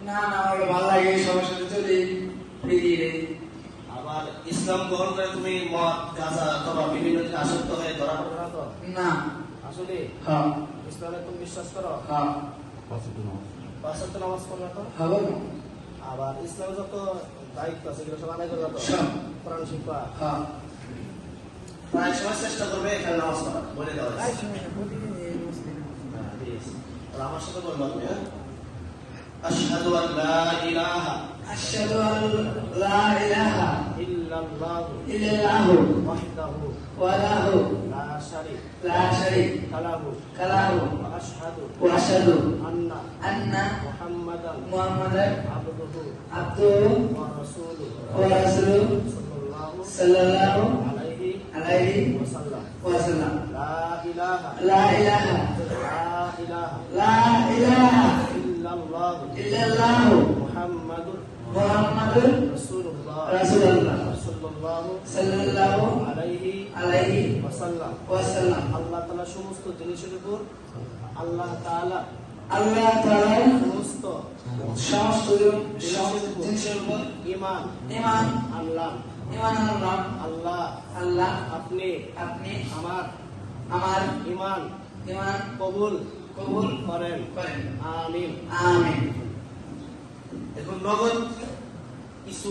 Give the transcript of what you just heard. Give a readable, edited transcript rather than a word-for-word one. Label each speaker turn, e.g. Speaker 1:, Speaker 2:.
Speaker 1: না না আমার ভালো লাগে সবার সাথে চলি ফিরে।
Speaker 2: আবার ইসলাম গ্রহণ করে তুমি মদ গাঁজা অথবা বিভিন্ন জিনিস আসক্ত হয়ে ধরা পড়বে না তো?
Speaker 1: না।
Speaker 2: আসলে
Speaker 1: হ্যাঁ
Speaker 2: ইসলামে তুমি বিশ্বাস করো?
Speaker 1: হ্যাঁ।
Speaker 2: পাঁচ ওয়াক্ত নামাজ পড়বে তো?
Speaker 1: হবে না।
Speaker 2: আবার ইসলামে যত দায়িত্ব আছে এগুলো সব আদায় করবে তো?
Speaker 1: সব।
Speaker 2: কোরআন শিক্ষা
Speaker 1: হ্যাঁ।
Speaker 2: প্রায় সময় চেষ্টা করবে এখানে নামাজ পড়া বলে দেওয়া হয়েছে। আর আমার সাথে বলবো তুমি, হ্যাঁ? আশহাদু আল লা ইলাহা
Speaker 1: আশহাদু আল লা ইলাহা
Speaker 2: ইল্লাল্লাহু
Speaker 1: ইল্লাল্লাহু
Speaker 2: ওয়াহদাহু
Speaker 1: ওয়ালাহু
Speaker 2: লা শারীকা
Speaker 1: লা শারীকা
Speaker 2: লাহু
Speaker 1: লাহু
Speaker 2: ওয়া আশহাদু
Speaker 1: ওয়া আশহাদু
Speaker 2: আন্না
Speaker 1: মুহাম্মাদান
Speaker 2: আবদুহু
Speaker 1: আবদুহু
Speaker 2: ওয়া রাসূলুহু
Speaker 1: ওয়া রাসূলুহু সাল্লাল্লাহু আলাইহি
Speaker 2: ওয়াসাল্লাম।
Speaker 1: ওয়াসাল্লাম।
Speaker 2: লা ইলাহা
Speaker 1: লা ইলাহা লা ইলাহা
Speaker 2: ইল্লাল্লাহু
Speaker 1: ইল্লাল্লাহু
Speaker 2: মুহাম্মাদুর
Speaker 1: মুহাম্মাদুর
Speaker 2: রাসূলুল্লাহ
Speaker 1: রাসূলুল্লাহ
Speaker 2: সাল্লাল্লাহু
Speaker 1: আলাইহি
Speaker 2: ওয়াসাল্লাম। আল্লাহ তাআলা সমস্ত জিনিসের উপর আল্লাহ তাআলা সমস্ত
Speaker 1: জিনিসের উপর
Speaker 2: ঈমান
Speaker 1: আনলাম।
Speaker 2: আল্লাহ আপনি আমার ঈমান কবুল করেন। আমিন।
Speaker 1: আমিন।
Speaker 2: এখন নগদ কিছু